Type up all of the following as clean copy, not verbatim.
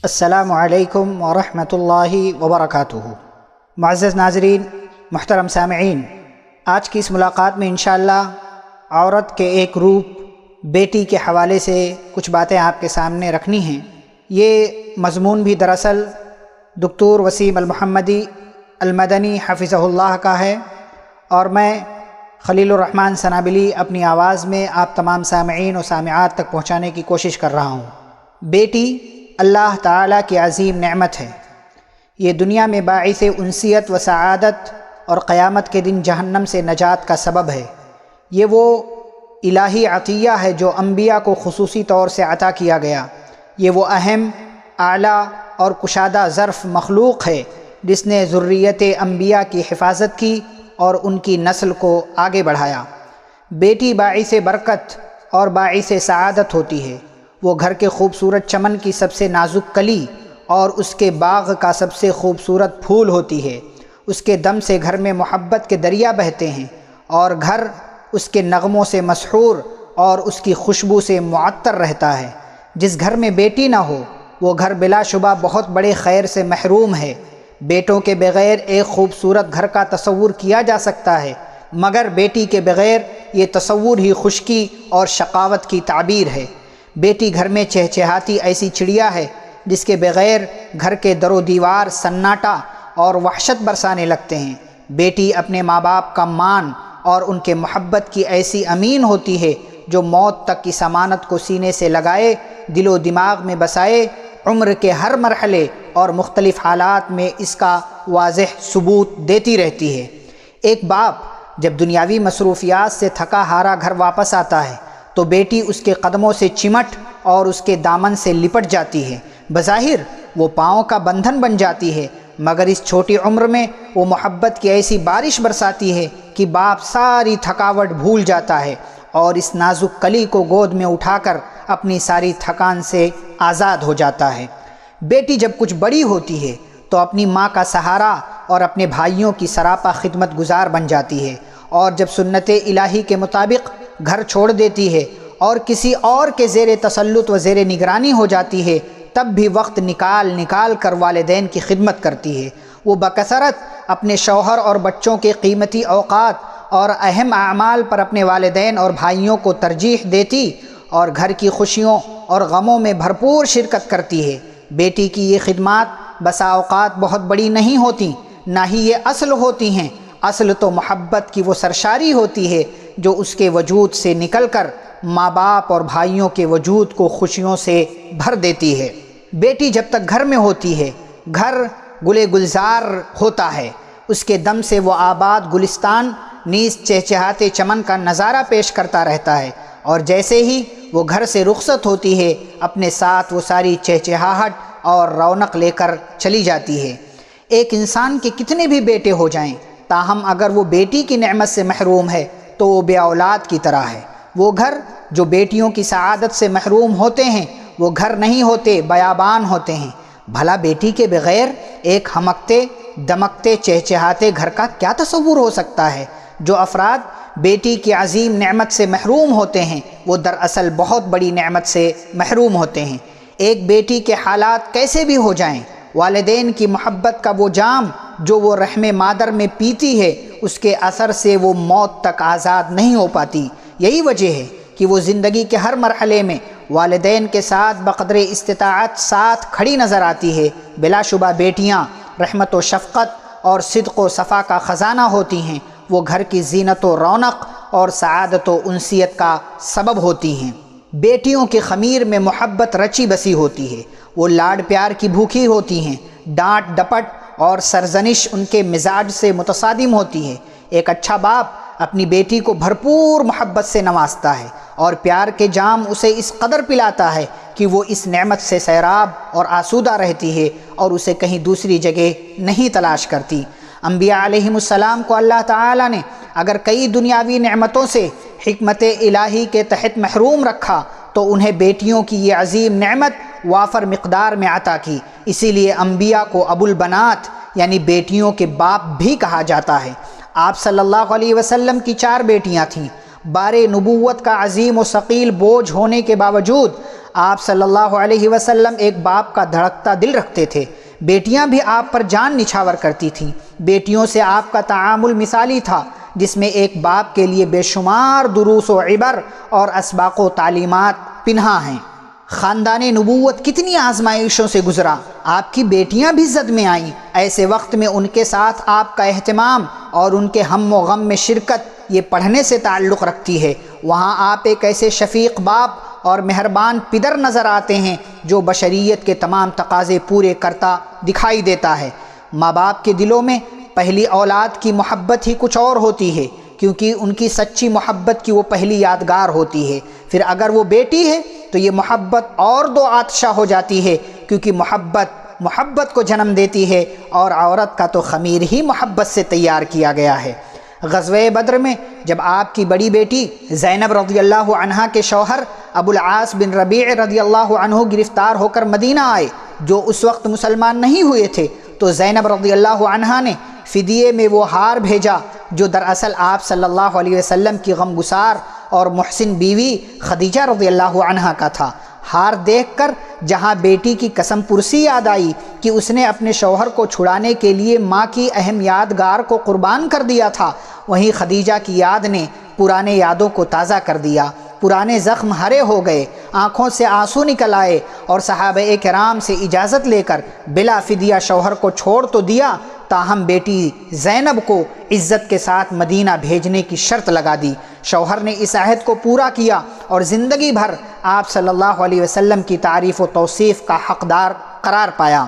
السلام علیکم ورحمۃ اللہ وبرکاتہ۔ معزز ناظرین، محترم سامعین، آج کی اس ملاقات میں انشاءاللہ عورت کے ایک روپ بیٹی کے حوالے سے کچھ باتیں آپ کے سامنے رکھنی ہیں۔ یہ مضمون بھی دراصل دکتور وسیم المحمدی المدنی حفظہ اللہ کا ہے، اور میں خلیل الرحمن سنابلی اپنی آواز میں آپ تمام سامعین و سامعات تک پہنچانے کی کوشش کر رہا ہوں۔ بیٹی اللہ تعالیٰ کی عظیم نعمت ہے۔ یہ دنیا میں باعث انسیت و سعادت اور قیامت کے دن جہنم سے نجات کا سبب ہے۔ یہ وہ الہی عطیہ ہے جو انبیاء کو خصوصی طور سے عطا کیا گیا۔ یہ وہ اہم، اعلیٰ اور کشادہ ظرف مخلوق ہے جس نے ذریت انبیاء کی حفاظت کی اور ان کی نسل کو آگے بڑھایا۔ بیٹی باعث برکت اور باعث سعادت ہوتی ہے۔ وہ گھر کے خوبصورت چمن کی سب سے نازک کلی اور اس کے باغ کا سب سے خوبصورت پھول ہوتی ہے۔ اس کے دم سے گھر میں محبت کے دریا بہتے ہیں، اور گھر اس کے نغموں سے مسحور اور اس کی خوشبو سے معطر رہتا ہے۔ جس گھر میں بیٹی نہ ہو وہ گھر بلا شبہ بہت بڑے خیر سے محروم ہے۔ بیٹوں کے بغیر ایک خوبصورت گھر کا تصور کیا جا سکتا ہے، مگر بیٹی کے بغیر یہ تصور ہی خشکی اور شقاوت کی تعبیر ہے۔ بیٹی گھر میں چہچہاتی ایسی چڑیا ہے جس کے بغیر گھر کے در و دیوار سناٹا اور وحشت برسانے لگتے ہیں۔ بیٹی اپنے ماں باپ کا مان اور ان کے محبت کی ایسی امین ہوتی ہے جو موت تک کی ضمانت کو سینے سے لگائے، دل و دماغ میں بسائے، عمر کے ہر مرحلے اور مختلف حالات میں اس کا واضح ثبوت دیتی رہتی ہے۔ ایک باپ جب دنیاوی مصروفیات سے تھکا ہارا گھر واپس آتا ہے تو بیٹی اس کے قدموں سے چمٹ اور اس کے دامن سے لپٹ جاتی ہے۔ بظاہر وہ پاؤں کا بندھن بن جاتی ہے، مگر اس چھوٹی عمر میں وہ محبت کی ایسی بارش برساتی ہے کہ باپ ساری تھکاوٹ بھول جاتا ہے اور اس نازک کلی کو گود میں اٹھا کر اپنی ساری تھکان سے آزاد ہو جاتا ہے۔ بیٹی جب کچھ بڑی ہوتی ہے تو اپنی ماں کا سہارا اور اپنے بھائیوں کی سراپا خدمت گزار بن جاتی ہے، اور جب سنت الہی کے مطابق گھر چھوڑ دیتی ہے اور کسی اور کے زیر تسلط و زیر نگرانی ہو جاتی ہے، تب بھی وقت نکال کر والدین کی خدمت کرتی ہے۔ وہ بکثرت اپنے شوہر اور بچوں کے قیمتی اوقات اور اہم اعمال پر اپنے والدین اور بھائیوں کو ترجیح دیتی اور گھر کی خوشیوں اور غموں میں بھرپور شرکت کرتی ہے۔ بیٹی کی یہ خدمات بسا اوقات بہت بڑی نہیں ہوتی، نہ ہی یہ اصل ہوتی ہیں۔ اصل تو محبت کی وہ سرشاری ہوتی ہے جو اس کے وجود سے نکل کر ماں باپ اور بھائیوں کے وجود کو خوشیوں سے بھر دیتی ہے۔ بیٹی جب تک گھر میں ہوتی ہے گھر گل گلزار ہوتا ہے، اس کے دم سے وہ آباد گلستان نیز چہچہاتے چمن کا نظارہ پیش کرتا رہتا ہے، اور جیسے ہی وہ گھر سے رخصت ہوتی ہے اپنے ساتھ وہ ساری چہچہاہٹ اور رونق لے کر چلی جاتی ہے۔ ایک انسان کے کتنے بھی بیٹے ہو جائیں، تاہم اگر وہ بیٹی کی نعمت سے محروم ہے تو وہ بے اولاد کی طرح ہے۔ وہ گھر جو بیٹیوں کی سعادت سے محروم ہوتے ہیں وہ گھر نہیں ہوتے، بیابان ہوتے ہیں۔ بھلا بیٹی کے بغیر ایک ہمکتے دمکتے چہچہاتے گھر کا کیا تصور ہو سکتا ہے؟ جو افراد بیٹی کی عظیم نعمت سے محروم ہوتے ہیں وہ دراصل بہت بڑی نعمت سے محروم ہوتے ہیں۔ ایک بیٹی کے حالات کیسے بھی ہو جائیں، والدین کی محبت کا وہ جام جو وہ رحم مادر میں پیتی ہے اس کے اثر سے وہ موت تک آزاد نہیں ہو پاتی۔ یہی وجہ ہے کہ وہ زندگی کے ہر مرحلے میں والدین کے ساتھ بقدر استطاعت ساتھ کھڑی نظر آتی ہے۔ بلا شبہ بیٹیاں رحمت و شفقت اور صدق و صفا کا خزانہ ہوتی ہیں۔ وہ گھر کی زینت و رونق اور سعادت و انسیت کا سبب ہوتی ہیں۔ بیٹیوں کے خمیر میں محبت رچی بسی ہوتی ہے۔ وہ لاڈ پیار کی بھوکی ہوتی ہیں۔ ڈانٹ ڈپٹ اور سرزنش ان کے مزاج سے متصادم ہوتی ہے۔ ایک اچھا باپ اپنی بیٹی کو بھرپور محبت سے نوازتا ہے اور پیار کے جام اسے اس قدر پلاتا ہے کہ وہ اس نعمت سے سیراب اور آسودہ رہتی ہے اور اسے کہیں دوسری جگہ نہیں تلاش کرتی۔ انبیاء علیہم السلام کو اللہ تعالیٰ نے اگر کئی دنیاوی نعمتوں سے حکمت الہی کے تحت محروم رکھا تو انہیں بیٹیوں کی یہ عظیم نعمت وافر مقدار میں عطا کی۔ اسی لیے انبیاء کو ابو البنات یعنی بیٹیوں کے باپ بھی کہا جاتا ہے۔ آپ صلی اللہ علیہ وسلم کی 4 بیٹیاں تھیں، بار نبوت کا عظیم و ثقیل بوجھ ہونے کے باوجود آپ صلی اللہ علیہ وسلم ایک باپ کا دھڑکتا دل رکھتے تھے۔ بیٹیاں بھی آپ پر جان نچھاور کرتی تھیں۔ بیٹیوں سے آپ کا تعامل مثالی تھا، جس میں ایک باپ کے لیے بے شمار دروس و عبر اور اسباق و تعلیمات پنہاں ہیں۔ خاندان نبوت کتنی آزمائشوں سے گزرا، آپ کی بیٹیاں بھی زد میں آئیں۔ ایسے وقت میں ان کے ساتھ آپ کا اہتمام اور ان کے ہم و غم میں شرکت یہ پڑھنے سے تعلق رکھتی ہے۔ وہاں آپ ایک ایسے شفیق باپ اور مہربان پدر نظر آتے ہیں جو بشریت کے تمام تقاضے پورے کرتا دکھائی دیتا ہے۔ ماں باپ کے دلوں میں پہلی اولاد کی محبت ہی کچھ اور ہوتی ہے، کیونکہ ان کی سچی محبت کی وہ پہلی یادگار ہوتی ہے۔ پھر اگر وہ بیٹی ہے تو یہ محبت اور دو آتشہ ہو جاتی ہے، کیونکہ محبت کو جنم دیتی ہے، اور عورت کا تو خمیر ہی محبت سے تیار کیا گیا ہے۔ غزوہ بدر میں جب آپ کی بڑی بیٹی زینب رضی اللہ عنہا کے شوہر ابو العاص بن ربیع رضی اللہ عنہ گرفتار ہو کر مدینہ آئے، جو اس وقت مسلمان نہیں ہوئے تھے، تو زینب رضی اللہ عنہا نے فدیے میں وہ ہار بھیجا جو دراصل آپ صلی اللہ علیہ وسلم کی غمگسار اور محسن بیوی خدیجہ رضی اللہ عنہا کا تھا۔ ہار دیکھ کر جہاں بیٹی کی قسم پرسی یاد آئی کہ اس نے اپنے شوہر کو چھڑانے کے لیے ماں کی اہم یادگار کو قربان کر دیا تھا، وہیں خدیجہ کی یاد نے پرانے یادوں کو تازہ کر دیا۔ پرانے زخم ہرے ہو گئے، آنکھوں سے آنسو نکل آئے، اور صحابہ کرام سے اجازت لے کر بلا فدیہ شوہر کو چھوڑ تو دیا، تاہم بیٹی زینب کو عزت کے ساتھ مدینہ بھیجنے کی شرط لگا دی۔ شوہر نے اس عہد کو پورا کیا اور زندگی بھر آپ صلی اللہ علیہ وسلم کی تعریف و توصیف کا حقدار قرار پایا۔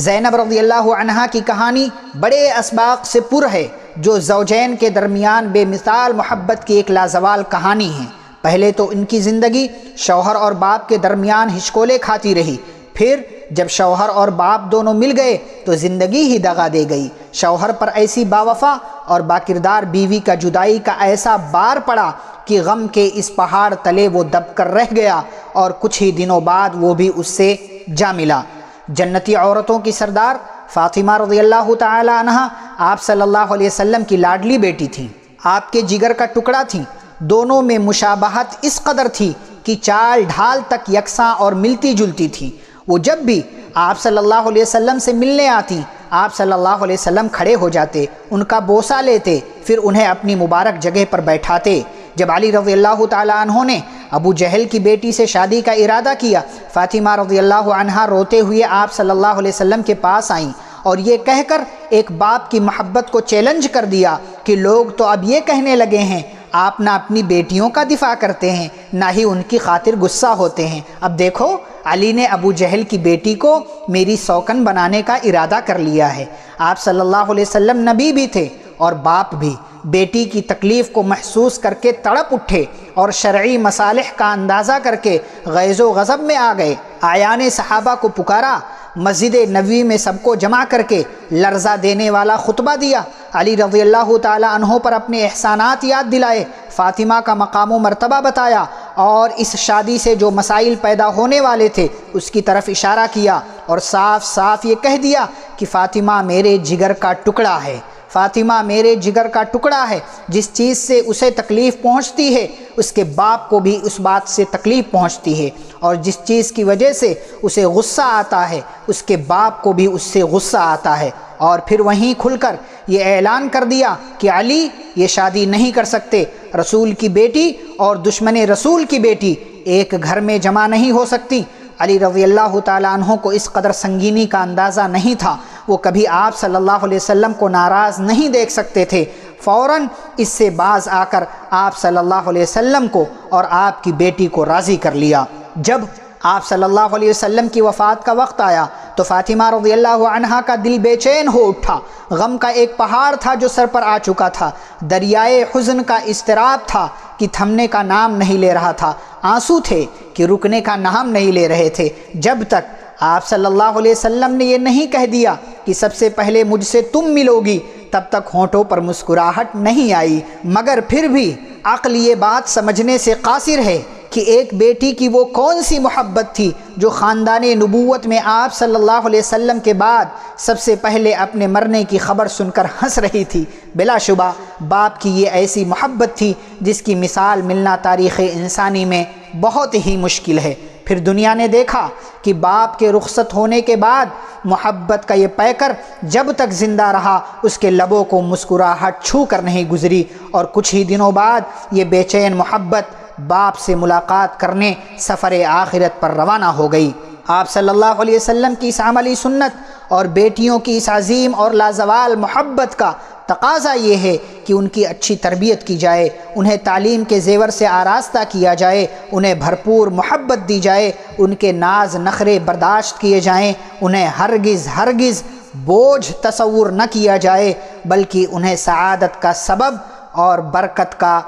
زینب رضی اللہ عنہا کی کہانی بڑے اسباق سے پر ہے، جو زوجین کے درمیان بے مثال محبت کی ایک لازوال کہانی ہے۔ پہلے تو ان کی زندگی شوہر اور باپ کے درمیان ہچکولے کھاتی رہی، پھر جب شوہر اور باپ دونوں مل گئے تو زندگی ہی دغا دے گئی۔ شوہر پر ایسی باوفا اور باکردار بیوی کا جدائی کا ایسا بار پڑا کہ غم کے اس پہاڑ تلے وہ دب کر رہ گیا، اور کچھ ہی دنوں بعد وہ بھی اس سے جا ملا۔ جنتی عورتوں کی سردار فاطمہ رضی اللہ تعالی عنہا آپ صلی اللہ علیہ وسلم کی لاڈلی بیٹی تھیں، آپ کے جگر کا ٹکڑا تھیں۔ دونوں میں مشابہت اس قدر تھی کہ چال ڈھال تک یکساں اور ملتی جلتی تھی۔ وہ جب بھی آپ صلی اللہ علیہ وسلم سے ملنے آتی، آپ صلی اللہ علیہ وسلم کھڑے ہو جاتے، ان کا بوسہ لیتے، پھر انہیں اپنی مبارک جگہ پر بیٹھاتے۔ جب علی رضی اللہ تعالی عنہ نے ابو جہل کی بیٹی سے شادی کا ارادہ کیا، فاطمہ رضی اللہ عنہا روتے ہوئے آپ صلی اللہ علیہ وسلم کے پاس آئیں اور یہ کہہ کر ایک باپ کی محبت کو چیلنج کر دیا کہ لوگ تو اب یہ کہنے لگے ہیں آپ نہ اپنی بیٹیوں کا دفاع کرتے ہیں، نہ ہی ان کی خاطر غصہ ہوتے ہیں۔ اب دیکھو، علی نے ابو جہل کی بیٹی کو میری سوکن بنانے کا ارادہ کر لیا ہے۔ آپ صلی اللہ علیہ وسلم نبی بھی تھے اور باپ بھی۔ بیٹی کی تکلیف کو محسوس کر کے تڑپ اٹھے اور شرعی مصالح کا اندازہ کر کے غیظ و غضب میں آ گئے۔ اعیان صحابہ کو پکارا، مسجد نبوی میں سب کو جمع کر کے لرزہ دینے والا خطبہ دیا۔ علی رضی اللہ تعالی عنہ پر اپنے احسانات یاد دلائے، فاطمہ کا مقام و مرتبہ بتایا، اور اس شادی سے جو مسائل پیدا ہونے والے تھے اس کی طرف اشارہ کیا، اور صاف صاف یہ کہہ دیا کہ فاطمہ میرے جگر کا ٹکڑا ہے۔ فاطمہ میرے جگر کا ٹکڑا ہے۔ جس چیز سے اسے تکلیف پہنچتی ہے اس کے باپ کو بھی اس بات سے تکلیف پہنچتی ہے، اور جس چیز کی وجہ سے اسے غصہ آتا ہے اس کے باپ کو بھی اس سے غصہ آتا ہے۔ اور پھر وہیں کھل کر یہ اعلان کر دیا کہ علی یہ شادی نہیں کر سکتے، رسول کی بیٹی اور دشمن رسول کی بیٹی ایک گھر میں جمع نہیں ہو سکتی۔ علی رضی اللہ تعالیٰ عنہ کو اس قدر سنگینی کا اندازہ نہیں تھا، وہ کبھی آپ صلی اللہ علیہ وسلم کو ناراض نہیں دیکھ سکتے تھے۔ فوراً اس سے باز آ کر آپ صلی اللہ علیہ وسلم کو اور آپ کی بیٹی کو راضی کر لیا۔ جب آپ صلی اللہ علیہ وسلم کی وفات کا وقت آیا تو فاطمہ رضی اللہ عنہا کا دل بے چین ہو اٹھا۔ غم کا ایک پہاڑ تھا جو سر پر آ چکا تھا، دریائے حزن کا اضطراب تھا کہ تھمنے کا نام نہیں لے رہا تھا، آنسو تھے کہ رکنے کا نام نہیں لے رہے تھے، جب تک آپ صلی اللہ علیہ وسلم نے یہ نہیں کہہ دیا کہ سب سے پہلے مجھ سے تم ملو گی، تب تک ہونٹوں پر مسکراہٹ نہیں آئی۔ مگر پھر بھی عقل یہ بات سمجھنے سے قاصر ہے کہ ایک بیٹی کی وہ کون سی محبت تھی جو خاندان نبوت میں آپ صلی اللہ علیہ وسلم کے بعد سب سے پہلے اپنے مرنے کی خبر سن کر ہنس رہی تھی۔ بلا شبہ باپ کی یہ ایسی محبت تھی جس کی مثال ملنا تاریخ انسانی میں بہت ہی مشکل ہے۔ پھر دنیا نے دیکھا کہ باپ کے رخصت ہونے کے بعد محبت کا یہ پیکر جب تک زندہ رہا اس کے لبوں کو مسکراہٹ چھو کر نہیں گزری، اور کچھ ہی دنوں بعد یہ بے چین محبت باپ سے ملاقات کرنے سفر آخرت پر روانہ ہو گئی۔ آپ صلی اللہ علیہ وسلم کی اس عملی سنت اور بیٹیوں کی اس عظیم اور لازوال محبت کا تقاضا یہ ہے کہ ان کی اچھی تربیت کی جائے، انہیں تعلیم کے زیور سے آراستہ کیا جائے، انہیں بھرپور محبت دی جائے، ان کے ناز نخرے برداشت کیے جائیں، انہیں ہرگز بوجھ تصور نہ کیا جائے، بلکہ انہیں سعادت کا سبب اور برکت کا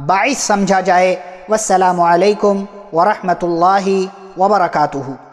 باعث سمجھا جائے۔ والسلام علیکم ورحمۃ اللہ وبرکاتہ۔